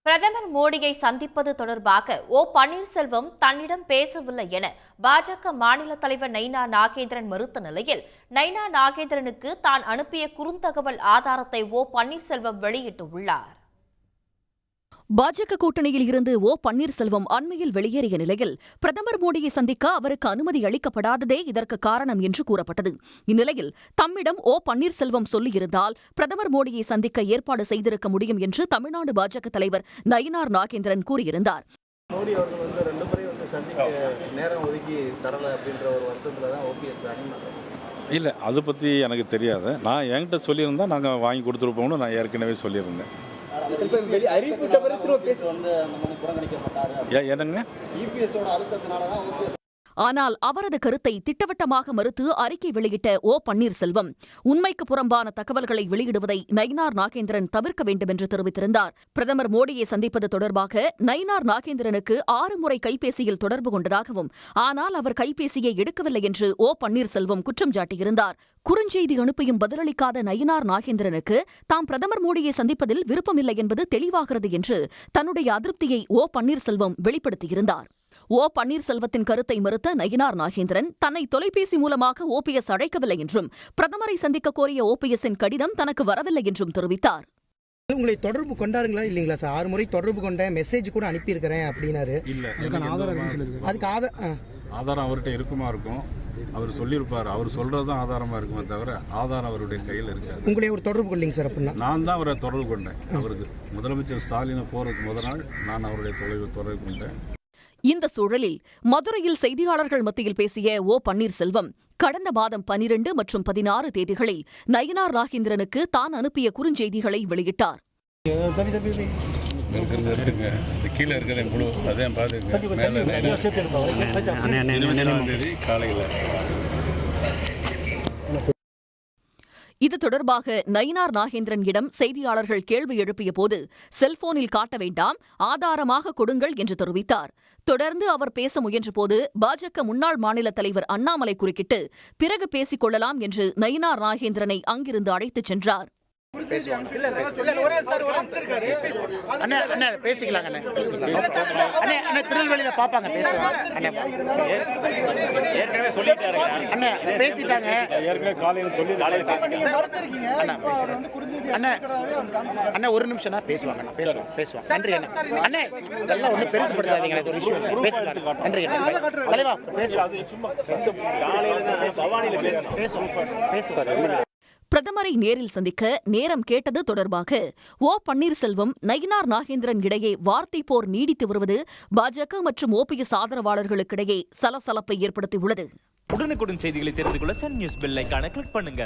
பிரதமர் மோடியை சந்திப்பது தொடர்பாக ஓ பன்னீர்செல்வம் தன்னிடம் பேசவில்லை என பாஜக மாநில தலைவர் நைனா நாகேந்திரன் மறுத்த நிலையில் நைனா நாகேந்திரனுக்கு தான் அனுப்பிய குறுந்தகவல் ஆதாரத்தை ஓ பன்னீர்செல்வம் வெளியிட்டுள்ளார். பாஜக கூட்டணியில் இருந்து ஓ பன்னீர்செல்வம் அண்மையில் வெளியேறிய நிலையில் பிரதமர் மோடியை சந்திக்க அவருக்கு அனுமதி அளிக்கப்படாததே இதற்கு காரணம் என்று கூறப்பட்டது. இந்நிலையில் தம்மிடம் ஓ பன்னீர்செல்வம் சொல்லியிருந்தால் பிரதமர் மோடியை சந்திக்க ஏற்பாடு செய்திருக்க முடியும் என்று தமிழ்நாடு பாஜக தலைவர் நயினார் நாகேந்திரன் கூறியிருந்தார். மோடி அவர்கள் 2 முறை சந்திக்க நேரம் ஒதுக்கி தரல அப்படின்ற ஒரு வருத்தத்தில் தான் ஓபிஎஸ் இல்லை, அதை பற்றி எனக்கு தெரியாது. நான் என்கிட்ட சொல்லியிருந்தா நாங்கள் வாங்கி கொடுத்துருப்போம்னு நான் ஏற்கனவே சொல்லியிருந்தேன். என்னங்க, ஆனால் அவரது கருத்தை திட்டவட்டமாக மறுத்து அறிக்கை வெளியிட்ட ஓ பன்னீர்செல்வம் உண்மைக்கு புறம்பான தகவல்களை வெளியிடுவதை நயினார் நாகேந்திரன் தவிர்க்க வேண்டும் என்று தெரிவித்திருந்தார். பிரதமர் மோடியை சந்திப்பது தொடர்பாக நயினார் நாகேந்திரனுக்கு 6 முறை கைபேசியில் தொடர்பு கொண்டதாகவும் ஆனால் அவர் கைபேசியை எடுக்கவில்லை என்று ஓ பன்னீர்செல்வம் குற்றம் சாட்டியிருந்தார். குறுஞ்செய்தி அனுப்பியும் பதிலளிக்காத நயினார் நாகேந்திரனுக்கு தாம் பிரதமர் மோடியை சந்திப்பதில் விருப்பமில்லை என்பது தெளிவாகிறது என்று தன்னுடைய அதிருப்தியை ஓ பன்னீர்செல்வம் வெளிப்படுத்தியிருந்தார். ஓ பன்னீர்செல்வத்தின் கருத்தை மறுத்த நயினார் நாகேந்திரன் தன்னை தொலைபேசி மூலமாக ஓபிஎஸ் அழைக்கவில்லை என்றும் பிரதமரை சந்திக்க கோரிய ஓபிஎஸ்ஸின் கடிதம் தனக்கு வரவில்லை என்றும் தெரிவித்தார். உங்களை தொடர்பு கொண்டாருங்களா இல்லீங்களா சார்? 6 முறை தொடர்பு கொண்ட மெசேஜ் கூட அனுப்பியிருக்கிறேன் அப்படின்னாரு. அதுக்கு ஆதாரம் அவர்கிட்ட இருக்குமா இருக்கும், அவர் சொல்லியிருப்பார். அவர் சொல்றதுதான் ஆதாரமா இருக்குமே தவிர ஆதாரம் அவருடைய கையில் இருக்காது. உங்களை ஒரு தொடர்பு கொள்ளீங்க சார்? அப்படின்னா நான் தான் அவரை தொடர்பு கொண்டேன். அவருக்கு முதலமைச்சர் ஸ்டாலினை போறதுக்கு முதல் நாள் நான் அவருடைய தொடர்பு கொண்டேன். இந்த சூழலில் மதுரையில் செய்தியாளர்கள் மத்தியில் பேசிய ஓ பன்னீர்செல்வம் கடந்த மாதம் 12 மற்றும் 16 தேதிகளில் நயினார் நாகேந்திரனுக்கு தான் அனுப்பிய குறுஞ்செய்திகளை வெளியிட்டார். இது தொடர்பாக நயினார் நாகேந்திரனிடம் செய்தியாளர்கள் கேள்வி எழுப்பிய போது செல்போனில் காட்ட வேண்டாம், ஆதாரமாக கொடுங்கள் என்று தெரிவித்தார். தொடர்ந்து அவர் பேச முயன்றபோது பாஜக முன்னாள் மாநில தலைவர் அண்ணாமலை குறுக்கிட்டு பிறகு பேசிக் கொள்ளலாம் என்று நயினார் நாகேந்திரனை அங்கிருந்து அழைத்துச் சென்றார். திருநெல்வேலியில பாப்பாங்க ஒரு நிமிஷம் பேசுவாங்க. நன்றி அண்ணே, இதெல்லாம் ஒன்றும் பெருசுப்படுத்தாதீங்க. நன்றி தலைவா, பேசுவாங்க. பிரதமரை நேரில் சந்திக்க நேரம் கேட்டது தொடர்பாக ஓ பன்னீர்செல்வம் நயினார் நாகேந்திரன் இடையே வார்த்தை போர் நீடித்து வருவது பாஜக மற்றும் ஓபிஎஸ் ஆதரவாளர்களுக்கிடையே சலசலப்பை ஏற்படுத்தியுள்ளது. உடனுக்குடன் செய்திகளை தெரிந்து கொள்ள சன் நியூஸ் பெல் ஐகானை கிளிக் பண்ணுங்க.